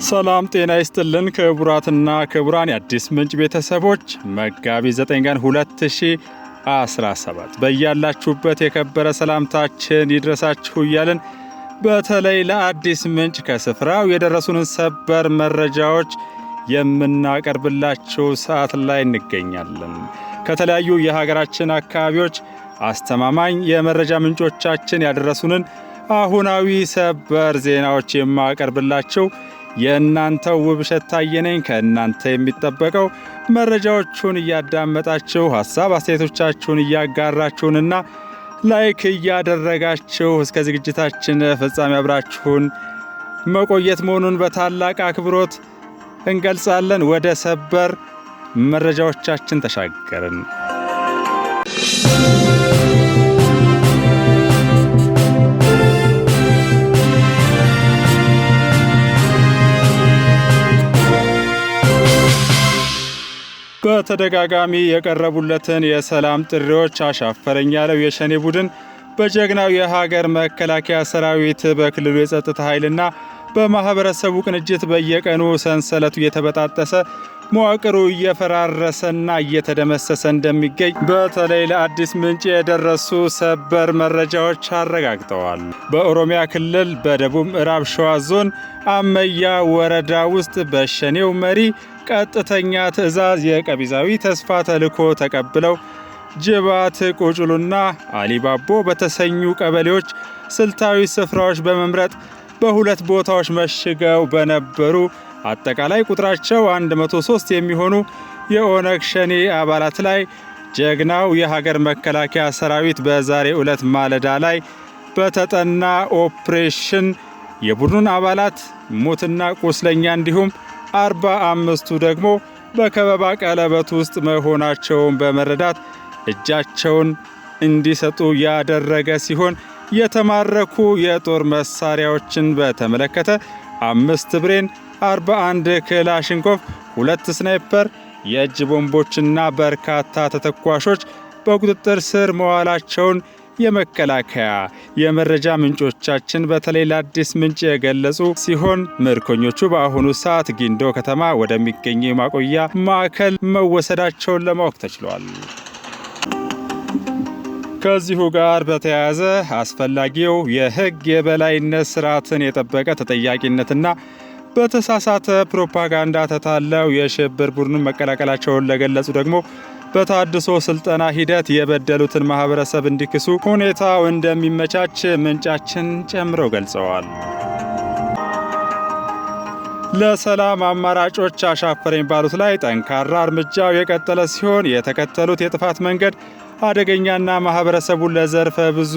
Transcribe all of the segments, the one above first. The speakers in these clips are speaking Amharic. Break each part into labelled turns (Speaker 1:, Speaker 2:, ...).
Speaker 1: ሰላም ጤና ይስጥልን ክቡራትና ክቡራን የአዲስ ምንጭ ቤተሰቦች መጋቢት 9 ቀን 2017 በያላችሁበት የከበረ ሰላምታችን ይድረሳችሁ እያልን በተለይ ለአዲስ ምንጭ ከስፍራው የደረሱንን ሰበር መረጃዎች የምናቀርብላችሁ ሰዓት ላይ እንገኛለን። ከተለያዩ የሀገራችን አካባቢዎች አስተማማኝ የመረጃ ምንጮቻችን ያደረሱንን አሁናዊ ሰበር ዜናዎች የማቀርብላችሁ የእናንተው ውብሸት ታየ ነኝ። ከእናንተ የሚጠበቀው መረጃዎቹን እያዳመጣችሁ ሐሳብ አስተያየቶቻችሁን እያጋራችሁንና ላይክ እያደረጋችሁ እስከ ዝግጅታችን ፍጻሜ አብራችሁን መቆየት መሆኑን በታላቅ አክብሮት እንገልጻለን። ወደ ሰበር መረጃዎቻችን ተሻገርን። በተደጋጋሚ የቀረቡለትን የሰላም ጥሪዎች አሻፈረኝ ያለው የሸኔ ቡድን በጀግናው የሀገር መከላከያ ሰራዊት በክልሉ የጸጥታ ኃይልና በማህበረሰቡ ቅንጅት በየቀኑ ሰንሰለቱ እየተበጣጠሰ መዋቅሩ እየፈራረሰና እየተደመሰሰ እንደሚገኝ በተለይ ለአዲስ ምንጭ የደረሱ ሰበር መረጃዎች አረጋግጠዋል። በኦሮሚያ ክልል በደቡብ ምዕራብ ሸዋ ዞን አመያ ወረዳ ውስጥ በሸኔው መሪ ቀጥተኛ ትዕዛዝ የቀቢዛዊ ተስፋ ተልዕኮ ተቀብለው ጅባት ቁጭሉና አሊባቦ በተሰኙ ቀበሌዎች ስልታዊ ስፍራዎች በመምረጥ በሁለት ቦታዎች መሽገው በነበሩ አጠቃላይ ቁጥራቸው 103 የሚሆኑ የኦነግ ሸኔ አባላት ላይ ጀግናው የሀገር መከላከያ ሰራዊት በዛሬው ዕለት ማለዳ ላይ በተጠና ኦፕሬሽን የቡድኑን አባላት ሞትና ቁስለኛ እንዲሁም 45ቱ ደግሞ በከበባ ቀለበት ውስጥ መሆናቸውን በመረዳት እጃቸውን እንዲሰጡ ያደረገ ሲሆን የተማረኩ የጦር መሳሪያዎችን በተመለከተ 5 ብሬን፣ 41 ክላሽንኮቭ፣ 2 ስናይፐር፣ የእጅ ቦምቦችና በርካታ ተተኳሾች በቁጥጥር ስር መዋላቸውን የመከላከያ የመረጃ ምንጮቻችን በተለይ ለአዲስ ምንጭ የገለጹ ሲሆን ምርኮኞቹ በአሁኑ ሰዓት ጊንዶ ከተማ ወደሚገኘው የማቆያ ማዕከል መወሰዳቸውን ለማወቅ ተችሏል። ከዚሁ ጋር በተያያዘ አስፈላጊው የሕግ የበላይነት ስርዓትን የጠበቀ ተጠያቂነትና በተሳሳተ ፕሮፓጋንዳ ተታለው የሽብር ቡድኑን መቀላቀላቸውን ለገለጹ ደግሞ በታድሶ ስልጠና ሂደት የበደሉትን ማህበረሰብ እንዲክሱ ሁኔታው እንደሚመቻች ምንጫችን ጨምረው ገልጸዋል። ለሰላም አማራጮች አሻፈረኝ ባሉት ላይ ጠንካራ እርምጃው የቀጠለ ሲሆን የተከተሉት የጥፋት መንገድ አደገኛና ማህበረሰቡን ለዘርፈ ብዙ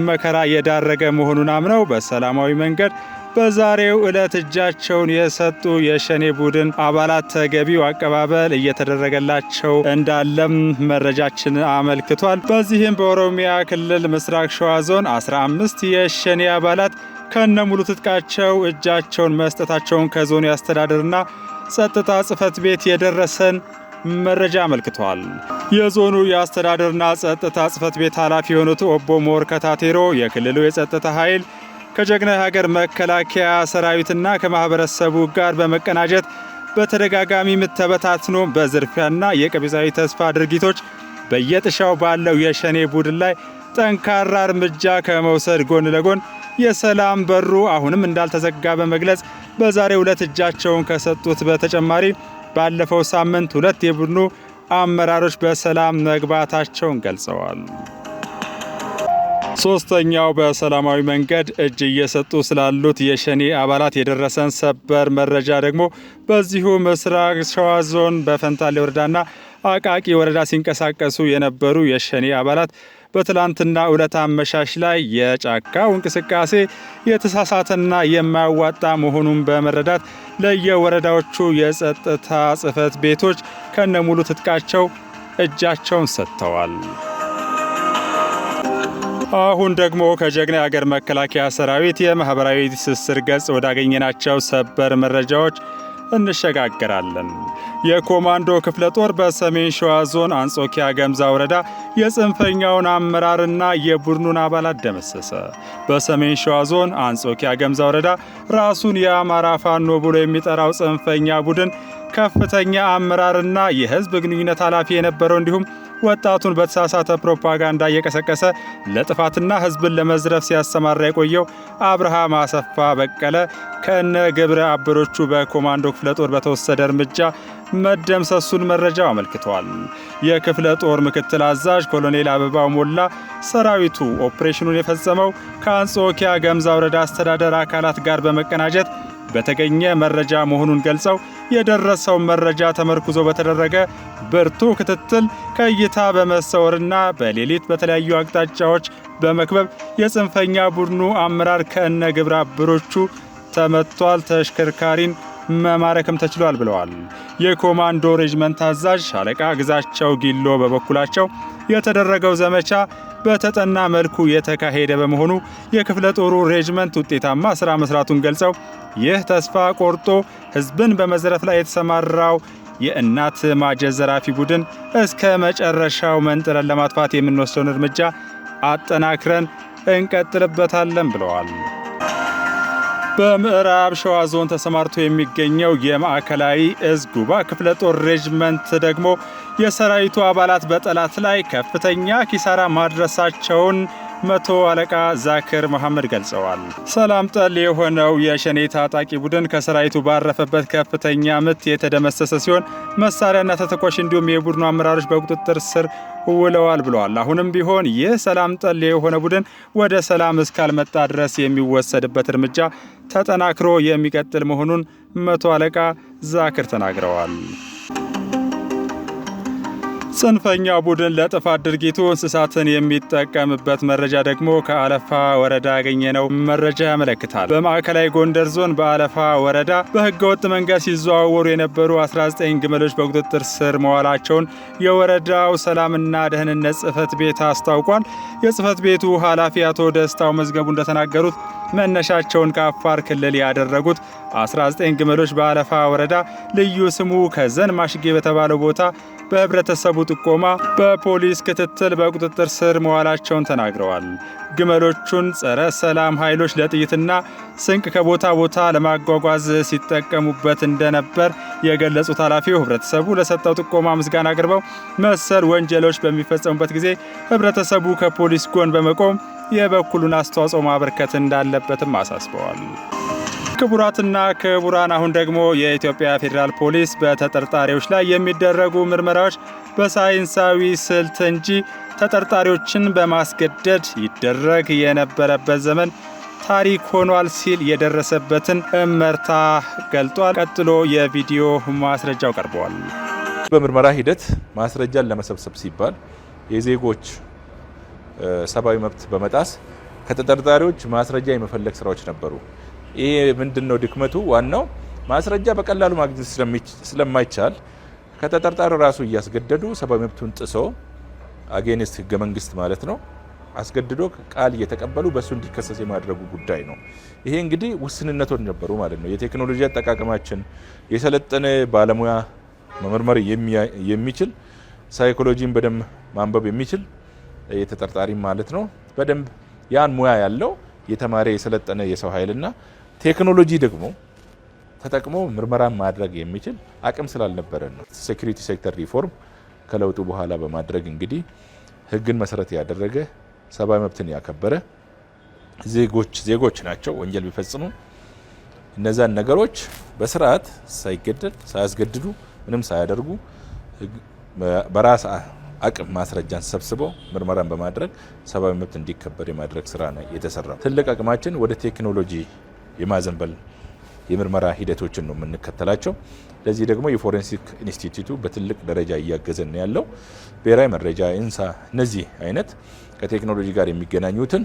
Speaker 1: መከራ የዳረገ መሆኑን አምነው በሰላማዊ መንገድ በዛሬው ዕለት እጃቸውን የሰጡ የሸኔ ቡድን አባላት ተገቢው አቀባበል እየተደረገላቸው እንዳለም መረጃችን አመልክቷል። በዚህም በኦሮሚያ ክልል ምስራቅ ሸዋ ዞን 15 የሸኔ አባላት ከነሙሉ ትጥቃቸው እጃቸውን መስጠታቸውን ከዞኑ የአስተዳደርና ጸጥታ ጽሕፈት ቤት የደረሰን መረጃ አመልክቷል። የዞኑ የአስተዳደርና ጸጥታ ጽሕፈት ቤት ኃላፊ የሆኑት ኦቦ ሞር ከታቴሮ የክልሉ የጸጥታ ኃይል ከጀግና ሀገር መከላከያ ሰራዊትና ከማህበረሰቡ ጋር በመቀናጀት በተደጋጋሚ ተበታትኖ በዝርፊያና የቀቢዛዊ ተስፋ ድርጊቶች በየጥሻው ባለው የሸኔ ቡድን ላይ ጠንካራ እርምጃ ከመውሰድ ጎን ለጎን የሰላም በሩ አሁንም እንዳልተዘጋ በመግለጽ በዛሬው ዕለት እጃቸውን ከሰጡት በተጨማሪ ባለፈው ሳምንት 2 የቡድኑ አመራሮች በሰላም መግባታቸውን ገልጸዋል። ሶስተኛው በሰላማዊ መንገድ እጅ እየሰጡ ስላሉት የሸኔ አባላት የደረሰን ሰበር መረጃ ደግሞ በዚሁ ምስራቅ ሸዋ ዞን በፈንታሌ ወረዳና አቃቂ ወረዳ ሲንቀሳቀሱ የነበሩ የሸኔ አባላት በትላንትና ዕለት አመሻሽ ላይ የጫካው እንቅስቃሴ የተሳሳተና የማያዋጣ መሆኑን በመረዳት ለየወረዳዎቹ የጸጥታ ጽሕፈት ቤቶች ከነሙሉ ትጥቃቸው እጃቸውን ሰጥተዋል። አሁን ደግሞ ከጀግና የሀገር መከላከያ ሰራዊት የማህበራዊ ትስስር ገጽ ወዳገኘናቸው ሰበር መረጃዎች እንሸጋገራለን። የኮማንዶ ክፍለ ጦር በሰሜን ሸዋ ዞን አንጾኪያ ገምዛ ወረዳ የጽንፈኛውን አመራርና የቡድኑን አባላት ደመሰሰ። በሰሜን ሸዋ ዞን አንጾኪያ ገምዛ ወረዳ ራሱን የአማራ ፋኖ ብሎ የሚጠራው ጽንፈኛ ቡድን ከፍተኛ አመራርና የህዝብ ግንኙነት ኃላፊ የነበረው እንዲሁም ወጣቱን በተሳሳተ ፕሮፓጋንዳ እየቀሰቀሰ ለጥፋትና ህዝብን ለመዝረፍ ሲያሰማራ የቆየው አብርሃም አሰፋ በቀለ ከነ ግብረ አበሮቹ በኮማንዶ ክፍለ ጦር በተወሰደ እርምጃ መደምሰሱን መረጃው አመልክቷል። የክፍለ ጦር ምክትል አዛዥ ኮሎኔል አበባው ሞላ ሰራዊቱ ኦፕሬሽኑን የፈጸመው ከአንጾኪያ ገምዛ ወረዳ አስተዳደር አካላት ጋር በመቀናጀት በተገኘ መረጃ መሆኑን ገልጸው የደረሰው መረጃ ተመርኩዞ በተደረገ ብርቱ ክትትል ከእይታ በመሰወርና በሌሊት በተለያዩ አቅጣጫዎች በመክበብ የጽንፈኛ ቡድኑ አመራር ከነ ግብረ አበሮቹ ተመቷል፣ ተሽከርካሪን መማረክም ተችሏል ብለዋል። የኮማንዶ ሬጅመንት አዛዥ ሻለቃ ግዛቸው ጊሎ በበኩላቸው የተደረገው ዘመቻ በተጠና መልኩ የተካሄደ በመሆኑ የክፍለ ጦሩ ሬጅመንት ውጤታማ ስራ መስራቱን ገልጸው ይህ ተስፋ ቆርጦ ህዝብን በመዝረፍ ላይ የተሰማራው የእናት ማጀት ዘራፊ ቡድን እስከ መጨረሻው መንጥረን ለማጥፋት የምንወስደውን እርምጃ አጠናክረን እንቀጥልበታለን ብለዋል። በምዕራብ ሸዋ ዞን ተሰማርቶ የሚገኘው የማዕከላዊ እዝ ጉባ ክፍለ ጦር ሬጅመንት ደግሞ የሰራዊቱ አባላት በጠላት ላይ ከፍተኛ ኪሳራ ማድረሳቸውን መቶ አለቃ ዛክር መሐመድ ገልጸዋል። ሰላም ጠል የሆነው የሸኔ ታጣቂ ቡድን ከሰራዊቱ ባረፈበት ከፍተኛ ምት የተደመሰሰ ሲሆን መሳሪያና ተተኳሽ እንዲሁም የቡድኑ አመራሮች በቁጥጥር ስር ውለዋል ብለዋል። አሁንም ቢሆን ይህ ሰላም ጠል የሆነ ቡድን ወደ ሰላም እስካልመጣ ድረስ የሚወሰድበት እርምጃ ተጠናክሮ የሚቀጥል መሆኑን መቶ አለቃ ዛክር ተናግረዋል። ጽንፈኛው ቡድን ለጥፋት ድርጊቱ እንስሳትን የሚጠቀምበት መረጃ ደግሞ ከአለፋ ወረዳ ያገኘነው መረጃ ያመለክታል። በማዕከላዊ ጎንደር ዞን በአለፋ ወረዳ በህገወጥ መንገድ ሲዘዋወሩ የነበሩ 19 ግመሎች በቁጥጥር ስር መዋላቸውን የወረዳው ሰላምና ደህንነት ጽሕፈት ቤት አስታውቋል። የጽሕፈት ቤቱ ኃላፊ አቶ ደስታው መዝገቡ እንደተናገሩት መነሻቸውን ከአፋር ክልል ያደረጉት 19 ግመሎች በአለፋ ወረዳ ልዩ ስሙ ከዘን ማሽጌ በተባለው ቦታ በህብረተሰቡ ጥቆማ በፖሊስ ክትትል በቁጥጥር ስር መዋላቸውን ተናግረዋል። ግመሎቹን ጸረ ሰላም ኃይሎች ለጥይትና ስንቅ ከቦታ ቦታ ለማጓጓዝ ሲጠቀሙበት እንደነበር የገለጹት ኃላፊው ህብረተሰቡ ለሰጠው ጥቆማ ምስጋና አቅርበው መሰል ወንጀሎች በሚፈጸሙበት ጊዜ ህብረተሰቡ ከፖሊስ ጎን በመቆም የበኩሉን አስተዋጽኦ ማበርከት እንዳለበትም አሳስበዋል። ክቡራትና ክቡራን፣ አሁን ደግሞ የኢትዮጵያ ፌዴራል ፖሊስ በተጠርጣሪዎች ላይ የሚደረጉ ምርመራዎች በሳይንሳዊ ስልት እንጂ ተጠርጣሪዎችን በማስገደድ ይደረግ የነበረበት ዘመን ታሪክ ሆኗል ሲል የደረሰበትን እመርታ ገልጧል። ቀጥሎ የቪዲዮ ማስረጃው ቀርበዋል።
Speaker 2: በምርመራ ሂደት ማስረጃን ለመሰብሰብ ሲባል የዜጎች ሰብአዊ መብት በመጣስ ከተጠርጣሪዎች ማስረጃ የመፈለግ ስራዎች ነበሩ። ይሄ ምንድነው ድክመቱ? ዋናው ማስረጃ በቀላሉ ማግኘት ስለማይቻል ከተጠርጣሪው ራሱ እያስገደዱ ሰብአዊ መብቱን ጥሶ አጌንስት ህገ መንግስት ማለት ነው አስገድዶ ቃል እየተቀበሉ በሱ እንዲከሰስ የማድረጉ ጉዳይ ነው። ይሄ እንግዲህ ውስንነቶች ነበሩ ማለት ነው። የቴክኖሎጂ አጠቃቀማችን የሰለጠነ ባለሙያ መመርመር የሚችል ሳይኮሎጂን በደንብ ማንበብ የሚችል የተጠርጣሪ ማለት ነው በደንብ ያን ሙያ ያለው የተማረ የሰለጠነ የሰው ኃይልና ቴክኖሎጂ ደግሞ ተጠቅሞ ምርመራ ማድረግ የሚችል አቅም ስላልነበረን ነው። ሴኩሪቲ ሴክተር ሪፎርም ከለውጡ በኋላ በማድረግ እንግዲህ ህግን መሰረት ያደረገ ሰብአዊ መብትን ያከበረ ዜጎች ናቸው ወንጀል ቢፈጽሙ እነዛን ነገሮች በስርዓት ሳይገደል ሳያስገድዱ ምንም ሳያደርጉ በራስ አቅም ማስረጃን ሰብስበው ምርመራን በማድረግ ሰብአዊ መብት እንዲከበር የማድረግ ስራ ነው የተሰራው። ትልቅ አቅማችን ወደ ቴክኖሎጂ የማዘንበል የምርመራ ሂደቶችን ነው የምንከተላቸው። ለዚህ ደግሞ የፎሬንሲክ ኢንስቲትዩቱ በትልቅ ደረጃ እያገዘን ነው ያለው። ብሔራዊ መረጃ ኢንሳ፣ እነዚህ አይነት ከቴክኖሎጂ ጋር የሚገናኙትን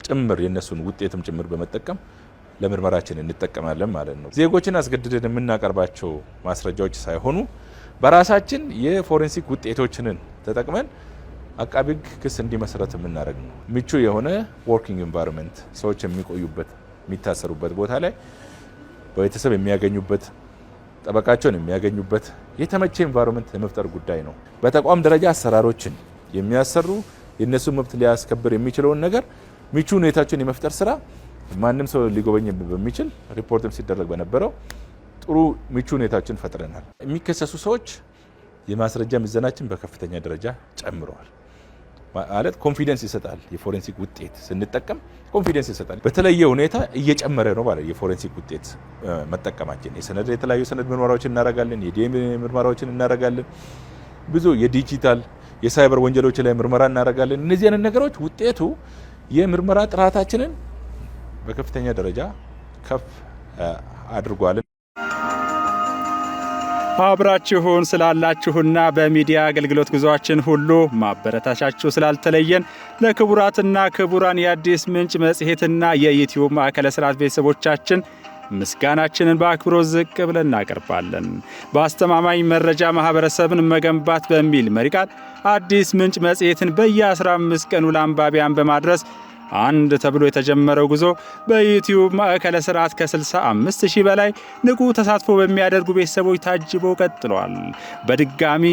Speaker 2: ጭምር የነሱን ውጤትም ጭምር በመጠቀም ለምርመራችን እንጠቀማለን ማለት ነው። ዜጎችን አስገድደን የምናቀርባቸው ማስረጃዎች ሳይሆኑ በራሳችን የፎሬንሲክ ውጤቶችንን ተጠቅመን አቃቤ ሕግ ክስ እንዲመሰረት የምናደርግ ነው። ምቹ የሆነ ወርኪንግ ኢንቫይሮንመንት ሰዎች የሚቆዩበት የሚታሰሩበት ቦታ ላይ በቤተሰብ የሚያገኙበት ጠበቃቸውን የሚያገኙበት የተመቸ ኤንቫይሮንመንት የመፍጠር ጉዳይ ነው። በተቋም ደረጃ አሰራሮችን የሚያሰሩ የነሱ መብት ሊያስከብር የሚችለውን ነገር ምቹ ሁኔታዎችን የመፍጠር ስራ ማንም ሰው ሊጎበኝ በሚችል ሪፖርትም ሲደረግ በነበረው ጥሩ ምቹ ሁኔታዎችን ፈጥረናል። የሚከሰሱ ሰዎች የማስረጃ ምዘናችን በከፍተኛ ደረጃ ጨምረዋል ማለት ኮንፊደንስ ይሰጣል። የፎሬንሲክ ውጤት ስንጠቀም ኮንፊደንስ ይሰጣል። በተለየ ሁኔታ እየጨመረ ነው ማለት የፎሬንሲክ ውጤት መጠቀማችን። የተለያዩ ሰነድ ምርመራዎችን እናደርጋለን፣ የዲኤንኤ ምርመራዎችን እናደርጋለን፣ ብዙ የዲጂታል የሳይበር ወንጀሎች ላይ ምርመራ እናደርጋለን። እነዚህ አይነት ነገሮች ውጤቱ የምርመራ ጥራታችንን በከፍተኛ ደረጃ ከፍ አድርጓል።
Speaker 1: አብራችሁን ስላላችሁና በሚዲያ አገልግሎት ጉዟችን ሁሉ ማበረታቻችሁ ስላልተለየን ለክቡራትና ክቡራን የአዲስ ምንጭ መጽሔትና የዩቲዩብ ማዕከለ ስርዓት ቤተሰቦቻችን ምስጋናችንን በአክብሮት ዝቅ ብለን እናቀርባለን። በአስተማማኝ መረጃ ማህበረሰብን መገንባት በሚል መሪ ቃል አዲስ ምንጭ መጽሔትን በየ15 ቀኑ ለአንባቢያን በማድረስ አንድ ተብሎ የተጀመረው ጉዞ በዩቲዩብ ማዕከለ ስርዓት ከ65,000 በላይ ንቁ ተሳትፎ በሚያደርጉ ቤተሰቦች ታጅቦ ቀጥሏል። በድጋሚ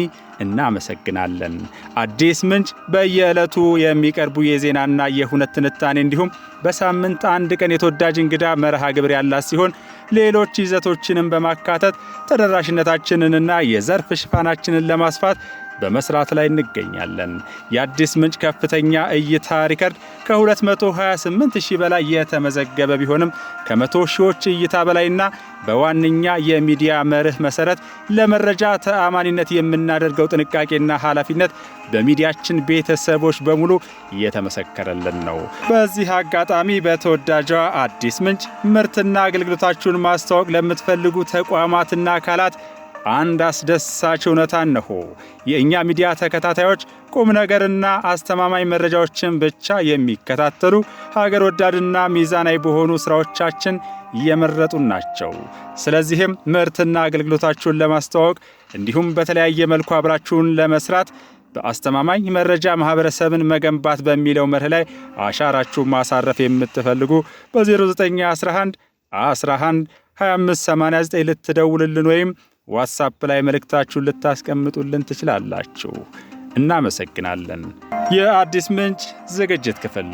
Speaker 1: እናመሰግናለን። አዲስ ምንጭ በየዕለቱ የሚቀርቡ የዜናና የሁነት ትንታኔ እንዲሁም በሳምንት አንድ ቀን የተወዳጅ እንግዳ መርሃ ግብር ያላት ሲሆን ሌሎች ይዘቶችንም በማካተት ተደራሽነታችንንና የዘርፍ ሽፋናችንን ለማስፋት በመስራት ላይ እንገኛለን። የአዲስ ምንጭ ከፍተኛ እይታ ሪከርድ ከ228,000 በላይ የተመዘገበ ቢሆንም ከ100 ሺዎች እይታ በላይና በዋነኛ የሚዲያ መርህ መሰረት ለመረጃ ተአማኒነት የምናደርገው ጥንቃቄና ኃላፊነት በሚዲያችን ቤተሰቦች በሙሉ እየተመሰከረልን ነው። በዚህ አጋጣሚ በተወዳጇ አዲስ ምንጭ ምርትና አገልግሎታችሁን ማስተዋወቅ ለምትፈልጉ ተቋማትና አካላት አንድ አስደሳች እውነታ ነው። የእኛ ሚዲያ ተከታታዮች ቁም ነገርና አስተማማኝ መረጃዎችን ብቻ የሚከታተሉ ሀገር ወዳድና ሚዛናዊ በሆኑ ስራዎቻችን እየመረጡን ናቸው። ስለዚህም ምርትና አገልግሎታችሁን ለማስተዋወቅ እንዲሁም በተለያየ መልኩ አብራችሁን ለመስራት በአስተማማኝ መረጃ ማህበረሰብን መገንባት በሚለው መርህ ላይ አሻራችሁን ማሳረፍ የምትፈልጉ በ0911 11 2589 ልትደውሉልን ወይም ዋትስአፕ ላይ መልእክታችሁን ልታስቀምጡልን ትችላላችሁ። እናመሰግናለን። የአዲስ ምንጭ ዝግጅት ክፍል